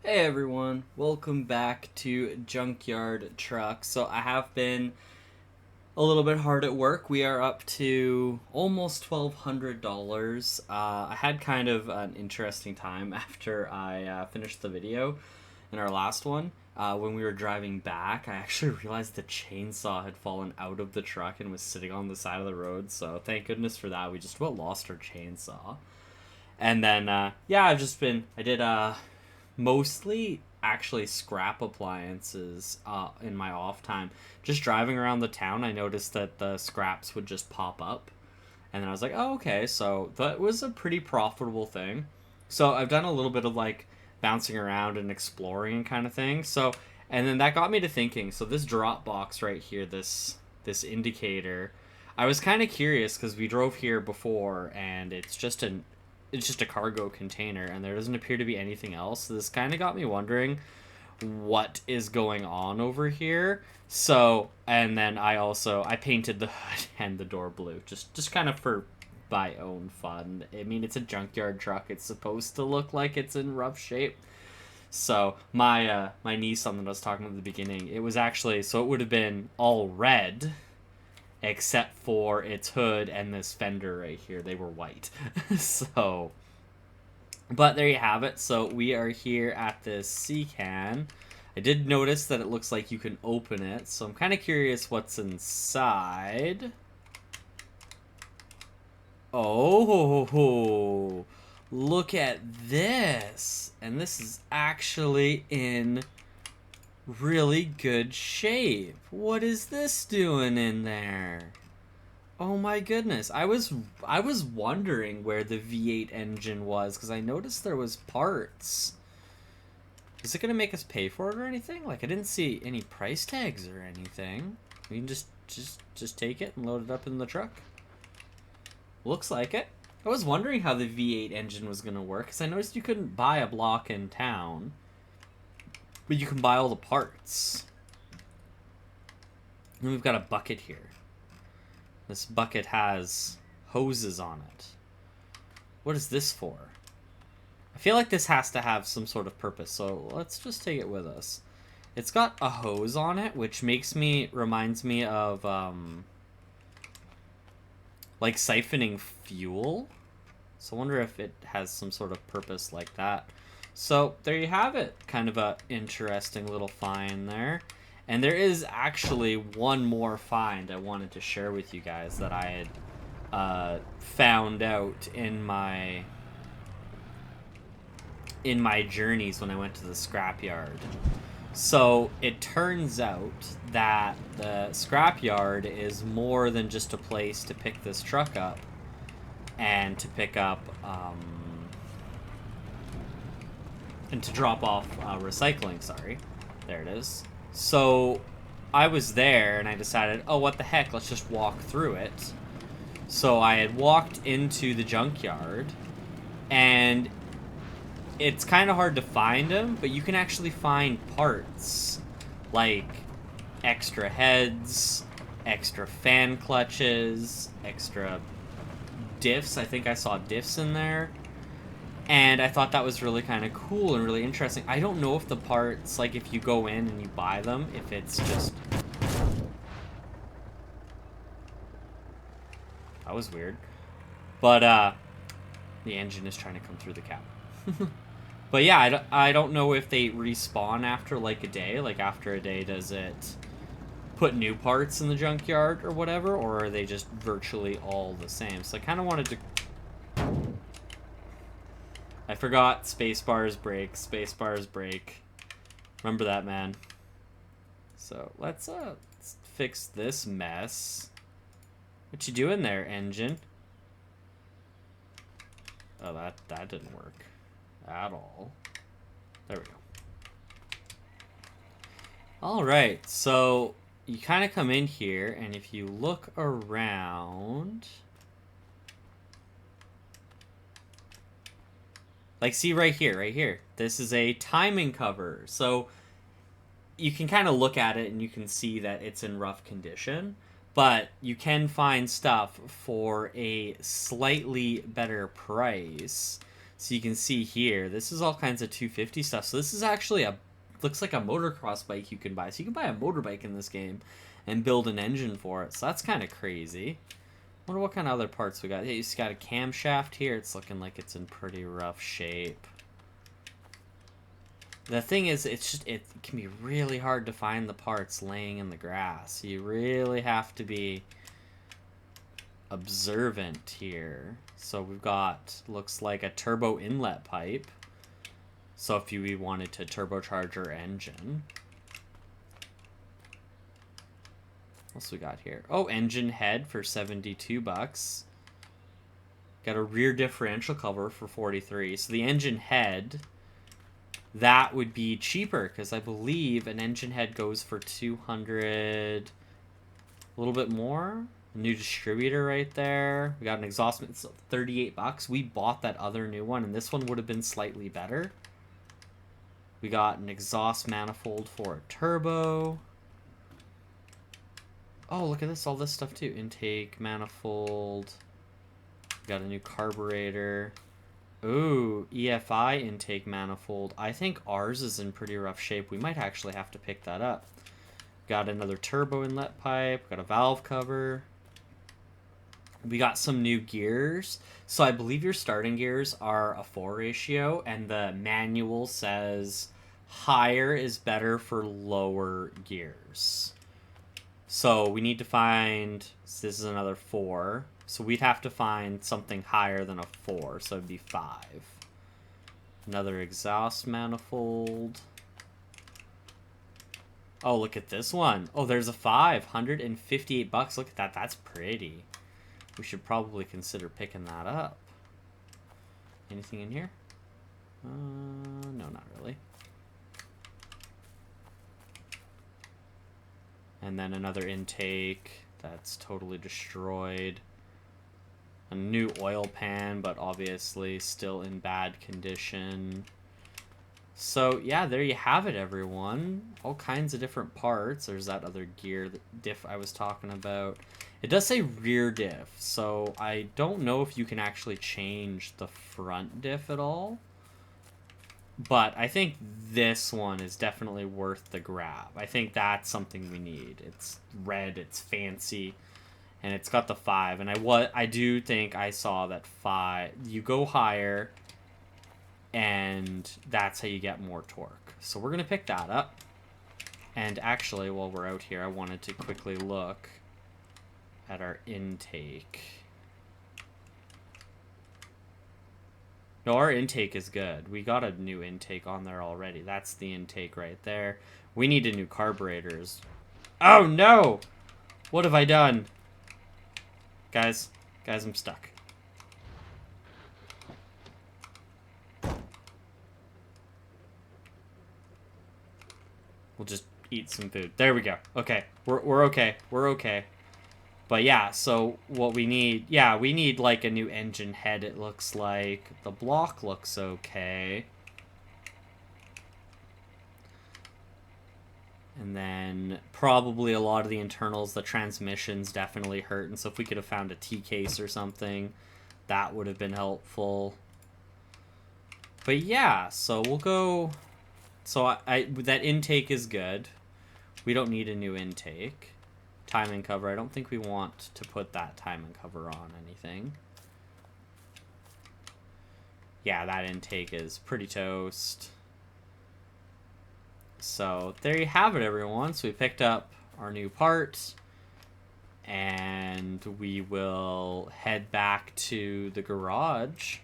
Hey everyone, welcome back to Junkyard Truck. So I have been a little bit hard at work. We are up to almost $1,200. I had kind of an interesting time after I finished the video in our last one. When we were driving back, I actually realized the chainsaw had fallen out of the truck and was sitting on the side of the road. So thank goodness for that. We just about lost our chainsaw. And then, yeah, I did mostly actually scrap appliances in my off time. Just driving around the town, I noticed that the scraps would just pop up. And then I was like, oh, okay, so that was a pretty profitable thing. So I've done a little bit of like bouncing around and exploring kind of thing. So, and then that got me to thinking. So this drop box right here, this indicator, I was kind of curious because we drove here before, and it's just a cargo container, and there doesn't appear to be anything else. So this kind of got me wondering what is going on over here. So, and then I painted the hood and the door blue, just kind of for my own fun. I mean, it's a junkyard truck. It's supposed to look like it's in rough shape. So my Nissan that I was talking about at the beginning, it was actually, so it would have been all red except for its hood and this fender right here. They were white. So, but there you have it. So we are here at this sea can. I did notice that it looks like you can open it, so I'm kind of curious what's inside. Oh, look at this. And this is actually in really good shape. What is this doing in there? Oh my goodness. I was wondering where the V8 engine was because I noticed there was parts. Is it going to make us pay for it or anything? Like, I didn't see any price tags or anything. We can just take it and load it up in the truck. Looks like it. I was wondering how the V8 engine was going to work because I noticed you couldn't buy a block in town, but you can buy all the parts. And we've got a bucket here. This bucket has hoses on it. What is this for? I feel like this has to have some sort of purpose, so let's just take it with us. It's got a hose on it, which reminds me of, like siphoning fuel. So I wonder if it has some sort of purpose like that. So there you have it. Kind of a interesting little find there. And there is actually one more find I wanted to share with you guys that I had found out in my journeys when I went to the scrapyard. So it turns out that the scrapyard is more than just a place to pick this truck up and to pick up and to drop off recycling. Sorry, there it is. So I was there and I decided, oh, what the heck, let's just walk through it. So I had walked into the junkyard, and it's kind of hard to find them, but you can actually find parts like extra heads, extra fan clutches, extra diffs. I think I saw diffs in there. And I thought that was really kind of cool and really interesting. I don't know if the parts, like if you go in and you buy them, if it's just... That was weird. But, the engine is trying to come through the cap. But yeah, I don't know if they respawn after like a day. Like after a day, does it put new parts in the junkyard or whatever? Or are they just virtually all the same? So I kind of wanted to... I forgot spacebar's break. Spacebar's break. Remember that, man. So let's fix this mess. What you doing there, engine? Oh, that didn't work at all. There we go. All right, so you kind of come in here, and if you look around, like, see right here, this is a timing cover. So you can kind of look at it and you can see that it's in rough condition, but you can find stuff for a slightly better price. So you can see here, this is all kinds of 250 stuff. So this is actually looks like a motocross bike you can buy. So you can buy a motorbike in this game and build an engine for it. So that's kind of crazy. Wonder what kind of other parts we got. Hey, you got a camshaft here. It's looking like it's in pretty rough shape. The thing is, it can be really hard to find the parts laying in the grass. You really have to be observant here. So we've got, looks like a turbo inlet pipe. So if we wanted to turbocharge our engine. What else we got here? Oh, engine head for 72 bucks. Got a rear differential cover for 43. So the engine head, that would be cheaper because I believe an engine head goes for 200, a little bit more. New distributor right there. We got an exhaust, it's 38 bucks. We bought that other new one, and this one would have been slightly better. We got an exhaust manifold for a turbo. Oh, look at this, all this stuff too. Intake manifold. We got a new carburetor. Ooh, EFI intake manifold. I think ours is in pretty rough shape. We might actually have to pick that up. Got another turbo inlet pipe. Got a valve cover. We got some new gears. So I believe your starting gears are a 4 ratio, and the manual says higher is better for lower gears. So we need to find, so this is another 4. So we'd have to find something higher than a 4, so it'd be 5. Another exhaust manifold. Oh, look at this one. Oh, there's a 5. 158 bucks. Look at that. That's pretty. We should probably consider picking that up. Anything in here? No, not really. And then another intake that's totally destroyed. A new oil pan, but obviously still in bad condition. So, yeah, there you have it, everyone. All kinds of different parts. There's that other gear diff I was talking about. It does say rear diff, so I don't know if you can actually change the front diff at all. But I think this one is definitely worth the grab. I think that's something we need. It's red, it's fancy, and it's got the 5. And I do think I saw that 5, you go higher, and that's how you get more torque. So we're going to pick that up. And actually, while we're out here, I wanted to quickly look at our intake. No, our intake is good. We got a new intake on there already. That's the intake right there. We need a new carburetors. Oh, no! What have I done? Guys, I'm stuck. We'll just eat some food. There we go. Okay, we're okay. We're okay. But yeah, so what we need... Yeah, we need like a new engine head, it looks like. The block looks okay. And then probably a lot of the internals, the transmissions definitely hurt. And so if we could have found a T-case or something, that would have been helpful. But yeah, so we'll go... So that intake is good. We don't need a new intake. Timing cover, I don't think we want to put that timing cover on anything. Yeah, that intake is pretty toast. So there you have it, everyone. So we picked up our new part, and we will head back to the garage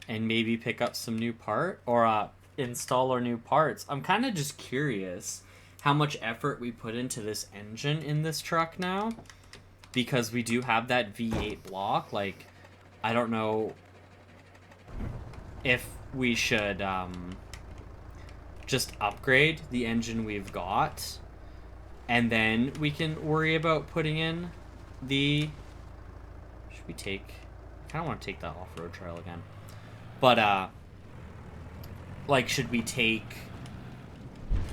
and maybe pick up some new part, or install our new parts. I'm kind of just curious how much effort we put into this engine in this truck now, because we do have that V8 block. Like, I don't know if we should just upgrade the engine we've got, and then we can worry about putting in the... Should we take... I kind of want to take that off-road trail again. But, like, should we take...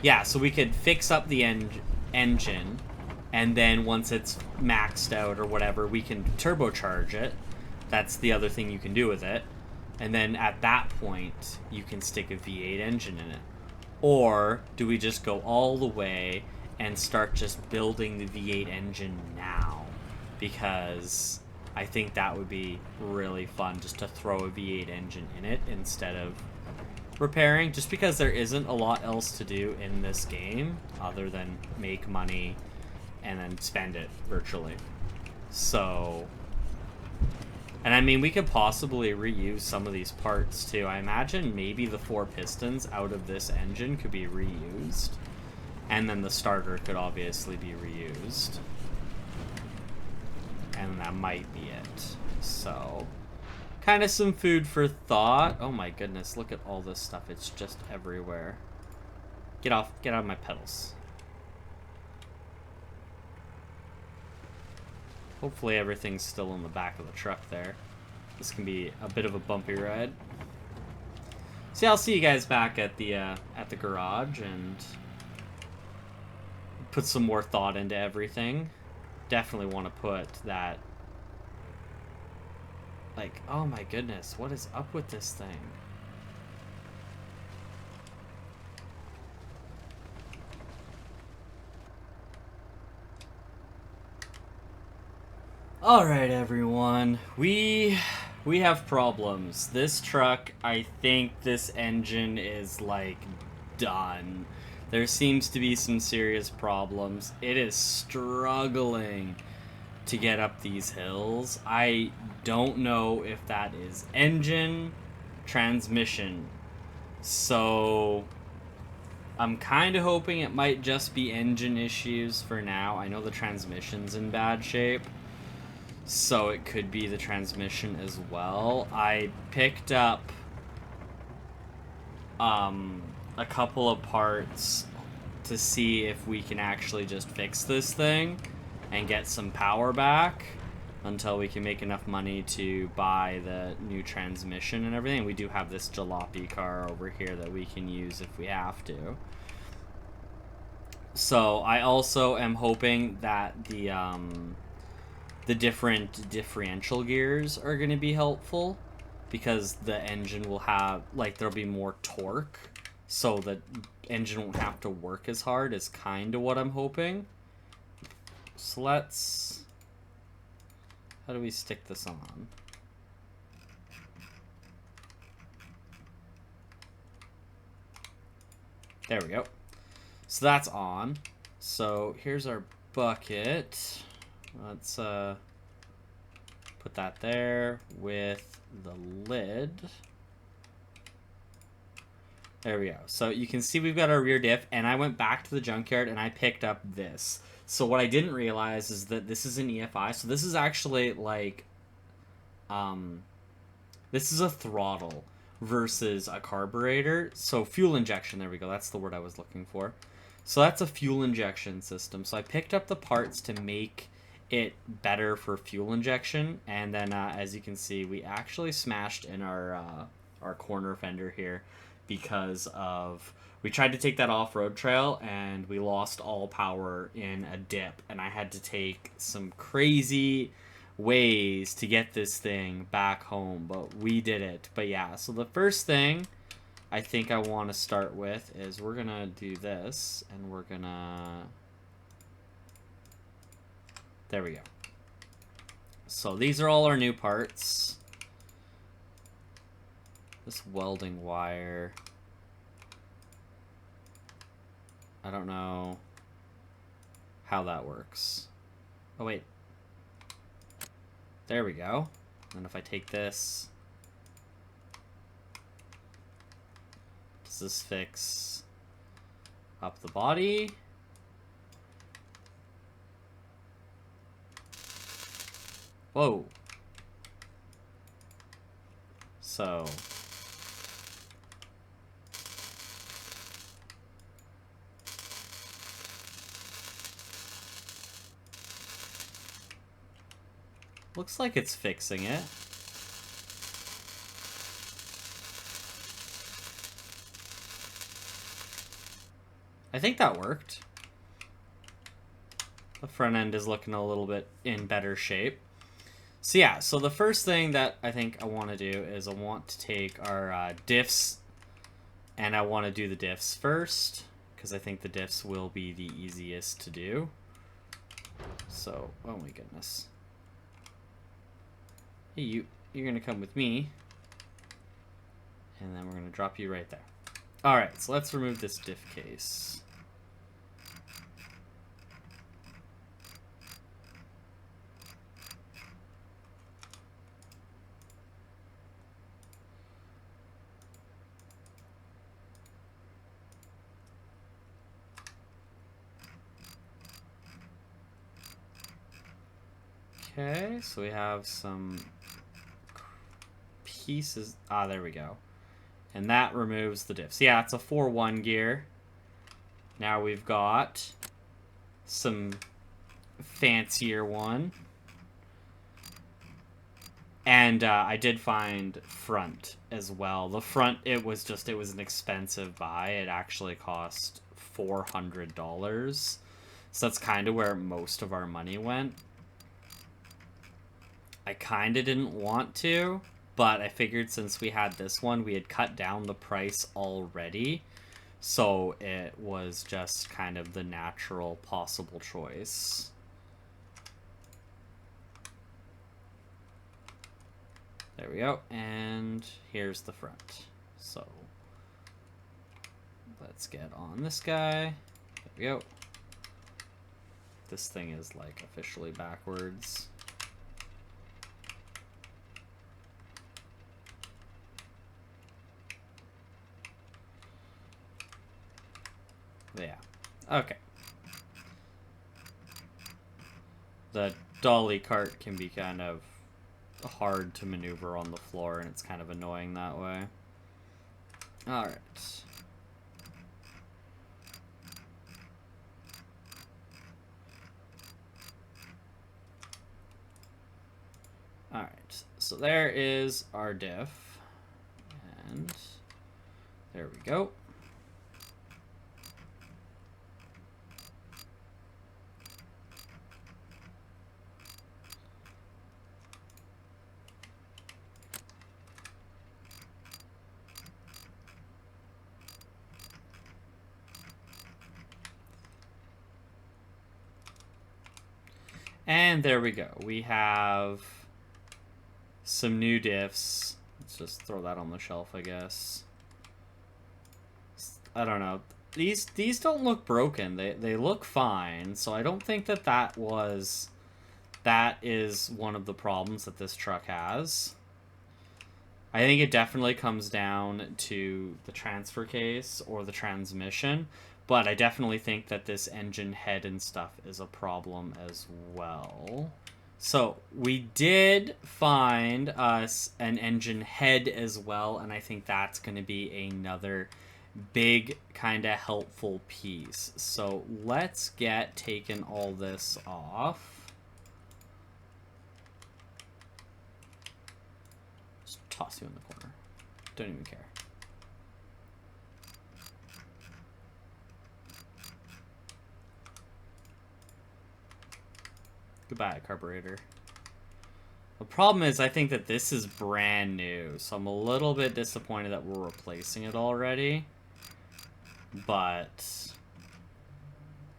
Yeah, so we could fix up the engine, and then once it's maxed out or whatever, we can turbocharge it. That's the other thing you can do with it. And then at that point, you can stick a V8 engine in it. Or do we just go all the way and start just building the V8 engine now? Because I think that would be really fun, just to throw a V8 engine in it instead of repairing, just because there isn't a lot else to do in this game other than make money and then spend it virtually. So, and I mean, we could possibly reuse some of these parts too. I imagine maybe the 4 pistons out of this engine could be reused, and then the starter could obviously be reused, and that might be it. So, kind of some food for thought. Oh my goodness, look at all this stuff. It's just everywhere. Get out of my pedals. Hopefully everything's still in the back of the truck there. This can be a bit of a bumpy ride. So yeah, I'll see you guys back at the garage and put some more thought into everything. Definitely want to put that. Like, oh my goodness, what is up with this thing? Alright everyone, we have problems. This truck, I think this engine is like done. There seems to be some serious problems. It is struggling to get up these hills. I don't know if that is engine, transmission. So I'm kind of hoping it might just be engine issues for now. I know the transmission's in bad shape, so it could be the transmission as well. I picked up a couple of parts to see if we can actually just fix this thing and get some power back until we can make enough money to buy the new transmission and everything. We do have this Juloppy car over here that we can use if we have to. So I also am hoping that the different differential gears are going to be helpful, because the engine will have, like, there'll be more torque, so the engine won't have to work as hard, is kind of what I'm hoping. So let's... How do we stick this on? There we go. So that's on. So here's our bucket. Let's put that there with the lid. There we go. So you can see we've got our rear diff, and I went back to the junkyard and I picked up this. So what I didn't realize is that this is an EFI. So this is actually like, this is a throttle versus a carburetor. So fuel injection, there we go. That's the word I was looking for. So that's a fuel injection system. So I picked up the parts to make it better for fuel injection, and then as you can see, we actually smashed in our corner fender here because of, we tried to take that off-road trail and we lost all power in a dip, and I had to take some crazy ways to get this thing back home, but we did it. But yeah, so the first thing I think I want to start with is we're gonna do this, and we're gonna, there we go. So these are all our new parts. This welding wire, I don't know how that works. Oh wait, there we go. And if I take this, does this fix up the body? Whoa. So looks like it's fixing it. I think that worked. The front end is looking a little bit in better shape. So yeah, so the first thing that I think I want to do is I want to take our diffs, and I want to do the diffs first, because I think the diffs will be the easiest to do. So, oh my goodness. Hey, you're going to come with me, and then we're going to drop you right there. Alright, so let's remove this diff case. Okay, so we have some pieces. Ah, there we go. And that removes the diffs. Yeah, it's a 4-1 gear. Now we've got some fancier one. And I did find front as well. The front, it was an expensive buy. It actually cost $400. So that's kind of where most of our money went. I kind of didn't want to, but I figured since we had this one, we had cut down the price already. So it was just kind of the natural possible choice. There we go. And here's the front. So let's get on this guy. There we go. This thing is like officially backwards. Yeah. Okay. The dolly cart can be kind of hard to maneuver on the floor, and it's kind of annoying that way. Alright. Alright, so there is our diff. And there we go. And there we go. We have some new diffs. Let's just throw that on the shelf, I guess. I don't know. These don't look broken. They look fine. So I don't think that is one of the problems that this truck has. I think it definitely comes down to the transfer case or the transmission, but I definitely think that this engine head and stuff is a problem as well. So we did find us an engine head as well, and I think that's going to be another big kind of helpful piece. So let's get taking all this off. Toss you in the corner. Don't even care. Goodbye, carburetor. The problem is I think that this is brand new, so I'm a little bit disappointed that we're replacing it already. But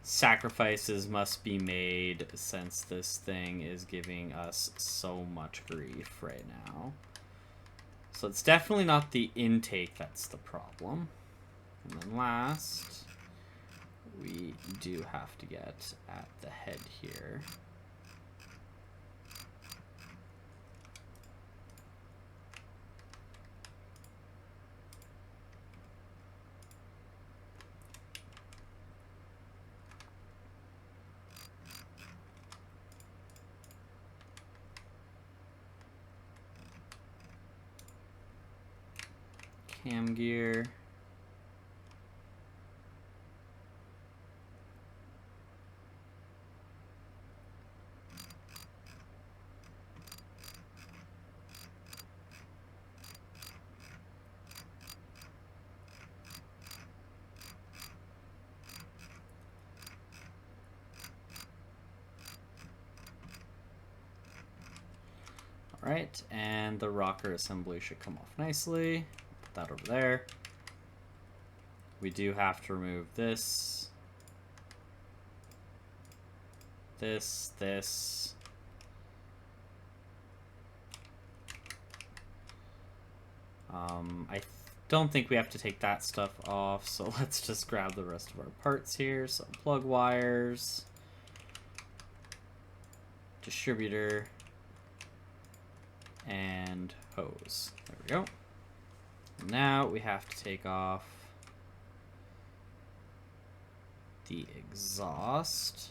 sacrifices must be made since this thing is giving us so much grief right now. So it's definitely not the intake that's the problem. And then last, we do have to get at the head here. Cam gear. Right, and the rocker assembly should come off nicely. Put that over there. We do have to remove this. This. I don't think we have to take that stuff off, so let's just grab the rest of our parts here. So plug wires, distributor, and hose. There we go. Now we have to take off the exhaust.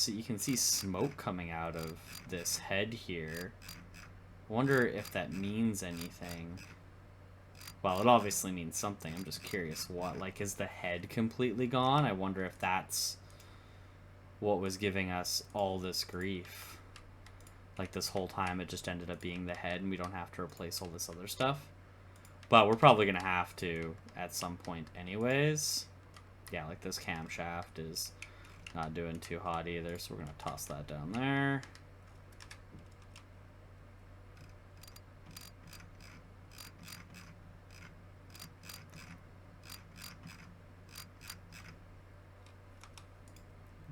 You can see smoke coming out of this head here. I wonder if that means anything. Well, it obviously means something. I'm just curious what. Like, is the head completely gone? I wonder if that's what was giving us all this grief. Like, this whole time it just ended up being the head and we don't have to replace all this other stuff. But we're probably going to have to at some point anyways. Yeah, like this camshaft is not doing too hot either, so we're going to toss that down there.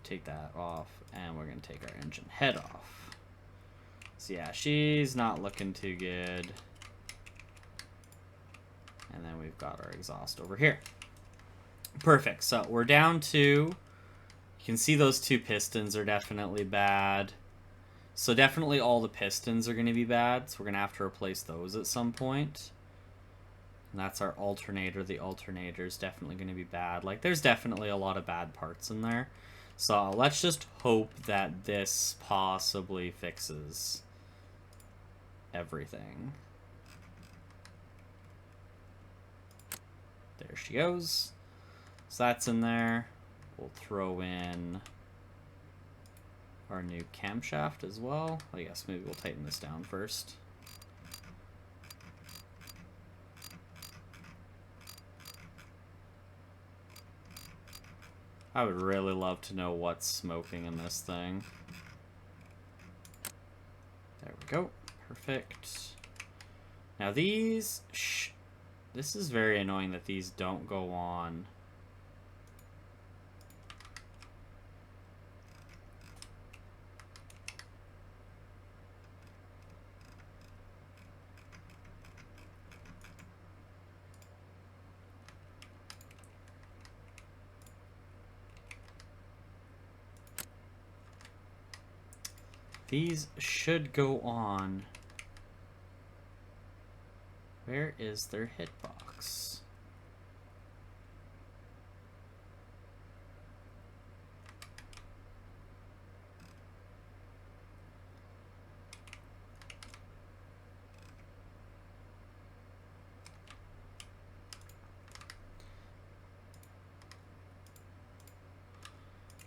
Take that off, and we're going to take our engine head off. So yeah, she's not looking too good. And then we've got our exhaust over here. Perfect. So we're down to... You can see those two pistons are definitely bad. So definitely all the pistons are going to be bad. So we're going to have to replace those at some point. And that's our alternator. The alternator is definitely going to be bad. Like, there's definitely a lot of bad parts in there. So let's just hope that this possibly fixes everything. There she goes. So that's in there. We'll throw in our new camshaft as well. I guess maybe we'll tighten this down first. I would really love to know what's smoking in this thing. There we go. Perfect. Now these... this is very annoying that these don't go on. These should go on. Where is their hitbox?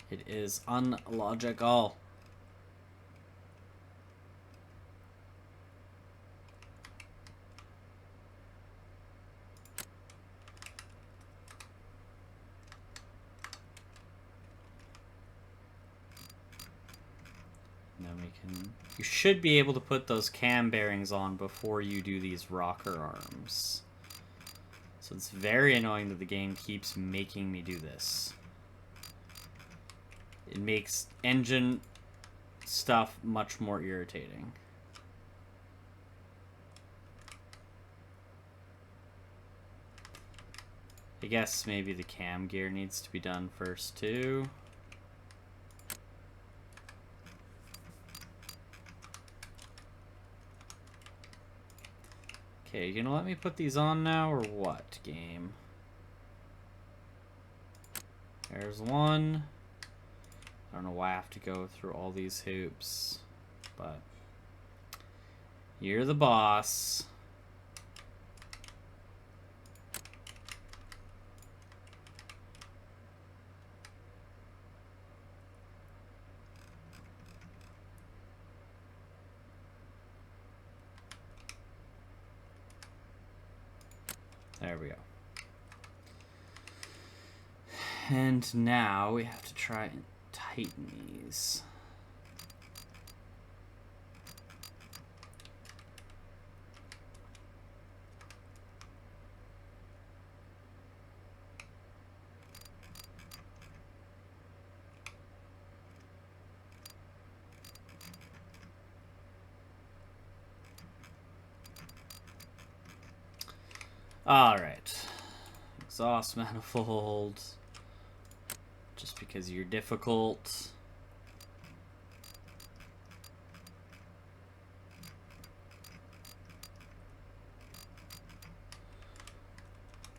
It is unlogical. You should be able to put those cam bearings on before you do these rocker arms. So it's very annoying that the game keeps making me do this. It makes engine stuff much more irritating. I guess maybe the cam gear needs to be done first too. Okay, you gonna let me put these on now, or what, game? There's one. I don't know why I have to go through all these hoops, but you're the boss. There we go. And now we have to try and tighten these. All right. Exhaust manifold. Just because you're difficult.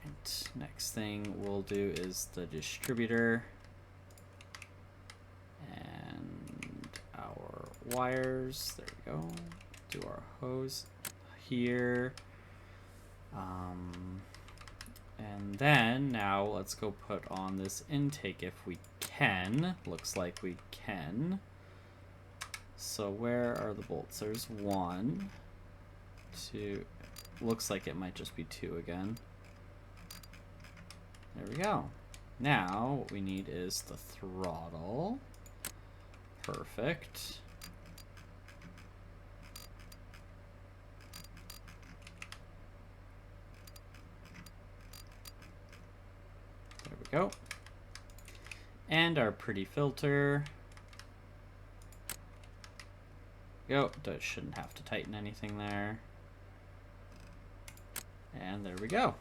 And next thing we'll do is the distributor. And our wires. There we go. Do our hose here. And then now let's go put on this intake if we can. Looks like we can. So where are the bolts? There's 1, 2. Looks like it might just be 2 again. There we go. Now what we need is the throttle. Perfect. Go. And our pretty filter. Go. Shouldn't have to tighten anything there. And there we go.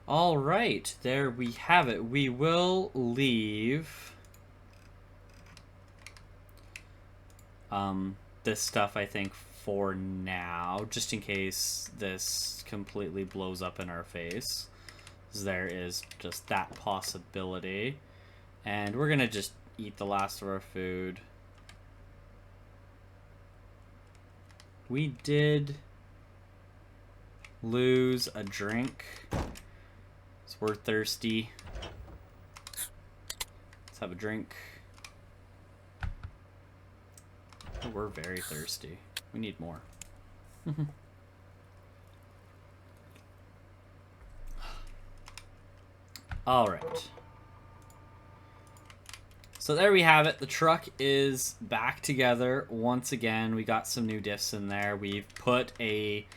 All right, there we have it. We will leave this stuff, I think, for now, just in case this completely blows up in our face. There is just that possibility. And we're gonna just eat the last of our food. We did lose a drink. So we're thirsty. Let's have a drink. We're very thirsty. We need more. All right. So there we have it. The truck is back together once again. We got some new diffs in there. We've put a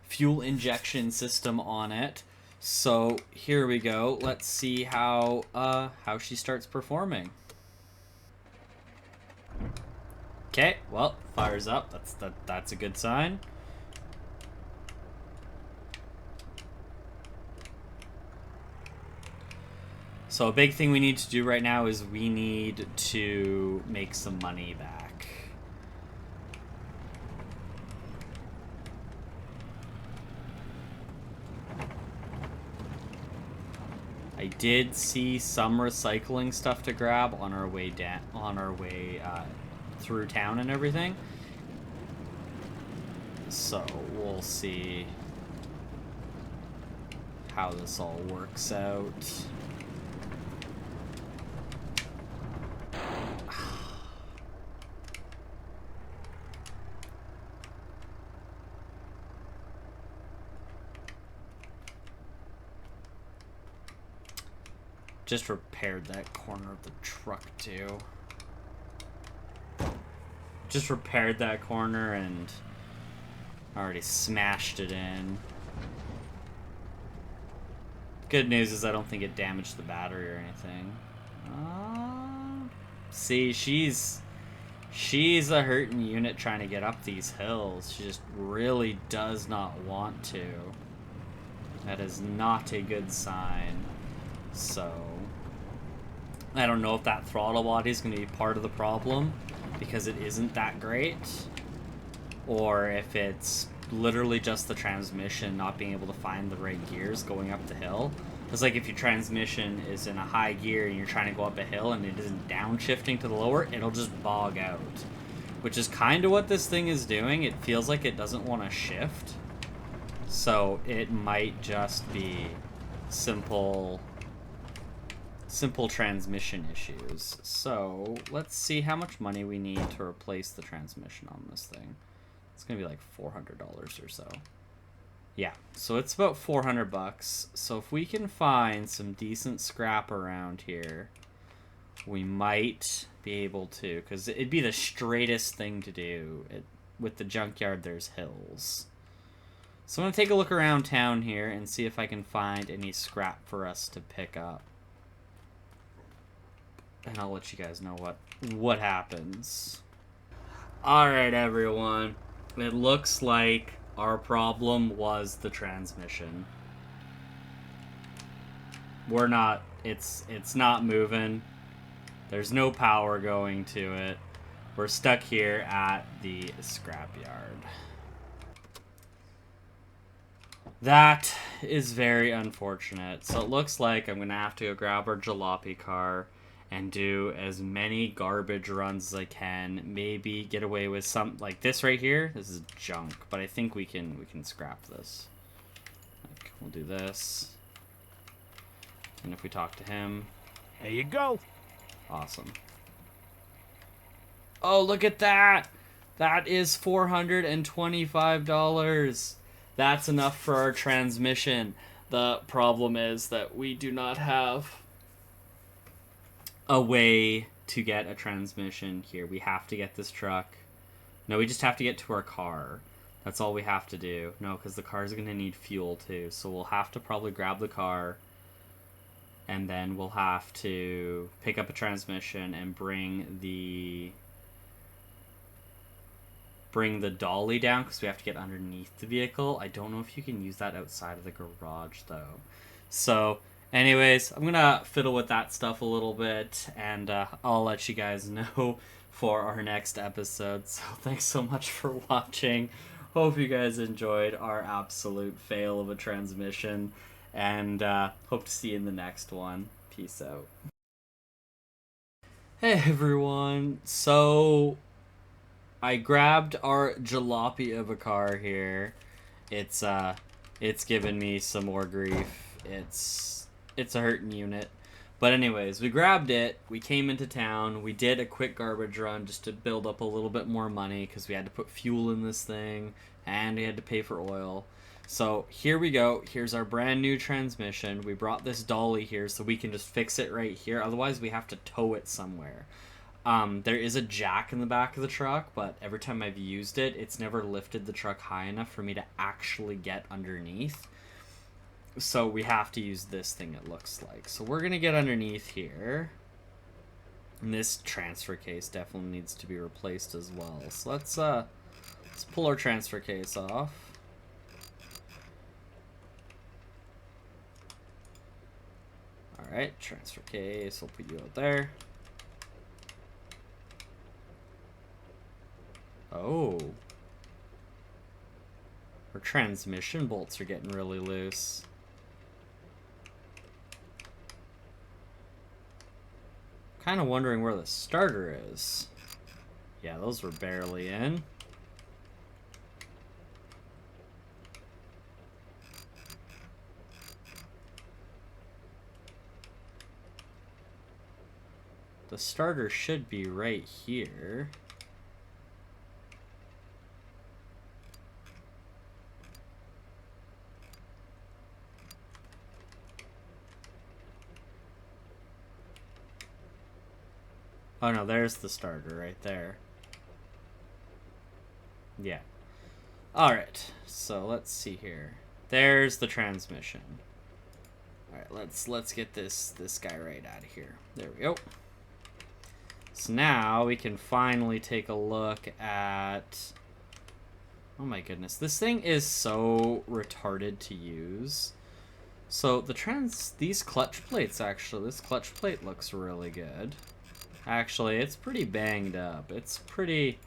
fuel injection system on it. So here we go. Let's see how she starts performing. Okay, well, fires up. That's a good sign. So a big thing we need to do right now is we need to make some money back. I did see some recycling stuff to grab on our way down, through town and everything. So we'll see how this all works out. Just repaired that corner of the truck too. Just repaired that corner and already smashed it in. Good news is I don't think it damaged the battery or anything. See, she's a hurting unit trying to get up these hills. She just really does not want to. That is not a good sign. So I don't know if that throttle body is going to be part of the problem because it isn't that great, or if it's literally just the transmission not being able to find the right gears going up the hill. It's like if your transmission is in a high gear and you're trying to go up a hill and it isn't downshifting to the lower, it'll just bog out, which is kind of what this thing is doing. It feels like it doesn't want to shift, so it might just be simple simple transmission issues. So let's see how much money we need to replace the transmission on this thing. It's gonna be like $400 or so. Yeah, so it's about 400 bucks. So if we can find some decent scrap around here, we might be able to, because it'd be the straightest thing to do. With the junkyard, there's hills. So I'm going to take a look around town here and see if I can find any scrap for us to pick up. And I'll let you guys know what happens. Alright, everyone. It looks like our problem was the transmission. It's not moving. There's no power going to it. We're stuck here at the scrapyard. That is very unfortunate. So it looks like I'm going to have to go grab our Juloppy car and do as many garbage runs as I can. Maybe get away with some like this right here. This is junk, but I think we can scrap this. Like, we'll do this. And if we talk to him, there you go. Awesome. Oh, look at that. That is $425. That's enough for our transmission. The problem is that we do not have a way to get a transmission here. We have to get this truck. No, we just have to get to our car. That's all we have to do. No, because the car's going to need fuel too. So we'll have to probably grab the car. And then we'll have to pick up a transmission and bring the dolly down because we have to get underneath the vehicle. I don't know if you can use that outside of the garage though. So anyways, I'm gonna fiddle with that stuff a little bit, and I'll let you guys know for our next episode. So thanks so much for watching. Hope you guys enjoyed our absolute fail of a transmission, and hope to see you in the next one. Peace out. Hey everyone, so I grabbed our Juloppy of a car here. It's given me some more grief. It's a hurting unit. But anyways, we grabbed it, we came into town, we did a quick garbage run just to build up a little bit more money because we had to put fuel in this thing and we had to pay for oil. So here we go. Here's our brand new transmission. We brought this dolly here so we can just fix it right here. Otherwise we have to tow it somewhere. There is a jack in the back of the truck, but every time I've used it, it's never lifted the truck high enough for me to actually get underneath. So we have to use this thing, it looks like. So we're going to get underneath here. And this transfer case definitely needs to be replaced as well. So let's pull our transfer case off. Alright, transfer case, we'll put you out there. Oh. Our transmission bolts are getting really loose. Kind of wondering where the starter is. Yeah, those were barely in. The starter should be right here. Oh no, there's the starter right there. Yeah. Alright, so let's see here. There's the transmission. Alright, let's get this guy right out of here. There we go. So now we can finally take a look at... Oh my goodness, this thing is so retarded to use. So these clutch plates actually, this clutch plate looks really good. Actually, it's pretty banged up. It's pretty...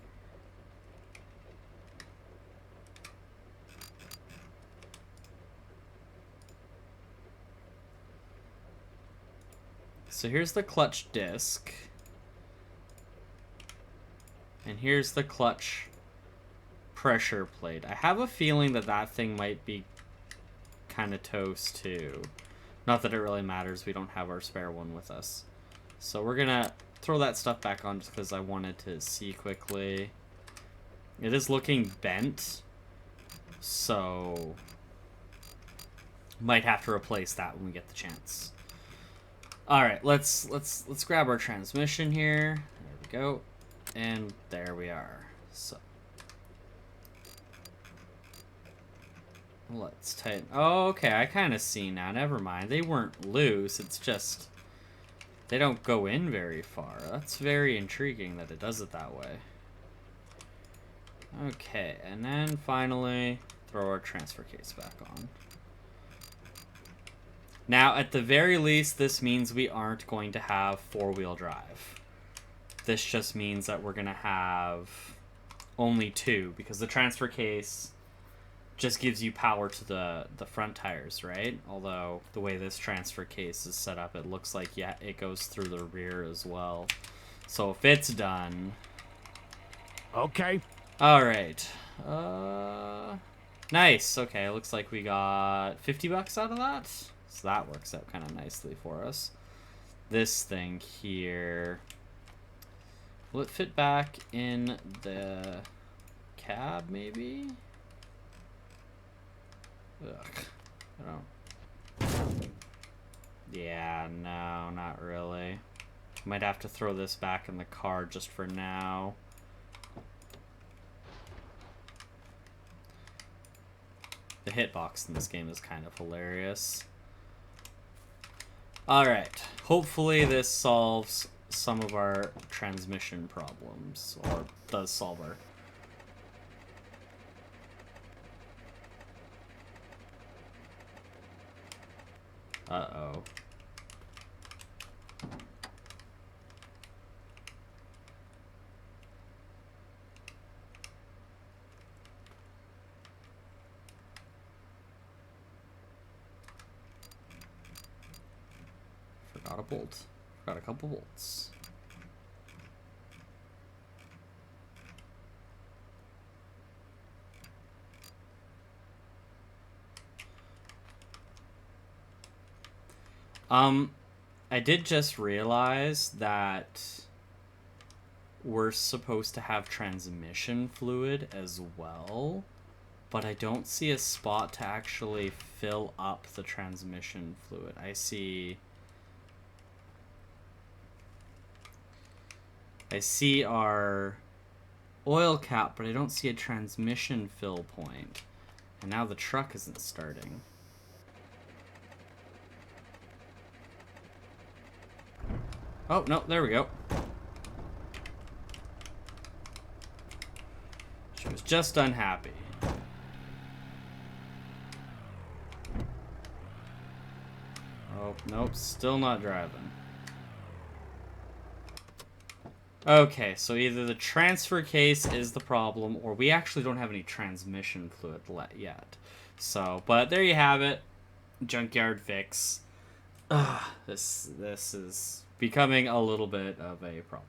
So here's the clutch disc. And here's the clutch pressure plate. I have a feeling that that thing might be kind of toast too. Not that it really matters. We don't have our spare one with us. So we're going to throw that stuff back on just because I wanted to see quickly. It is looking bent. So might have to replace that when we get the chance. All right, let's grab our transmission here. There we go. And there we are. So let's tighten. Oh, okay, I kind of see now. Never mind. They weren't loose. It's just they don't go in very far. That's very intriguing that it does it that way. Okay, and then finally throw our transfer case back on. Now, at the very least, this means we aren't going to have four-wheel drive. This just means that we're going to have only two, because the transfer case just gives you power to the front tires, right? Although, the way this transfer case is set up, it looks like, yeah, it goes through the rear as well. So if it's done... Okay. Alright. Nice. Okay, looks like we got 50 bucks out of that. So that works out kind of nicely for us. This thing here... Will it fit back in the cab, maybe? Ugh. I don't... Yeah, no, not really. Might have to throw this back in the car just for now. The hitbox in this game is kind of hilarious. Alright, hopefully this solves some of our transmission problems, or does solve our... Uh-oh. Forgot a bolt. Forgot a couple bolts. I did just realize that we're supposed to have transmission fluid as well, but I don't see a spot to actually fill up the transmission fluid. I see our oil cap, but I don't see a transmission fill point. And now the truck isn't starting. Oh, no, there we go. She was just unhappy. Oh, nope, still not driving. Okay, so either the transfer case is the problem, or we actually don't have any transmission fluid yet. So, but there you have it. Junkyard fix. This is becoming a little bit of a problem.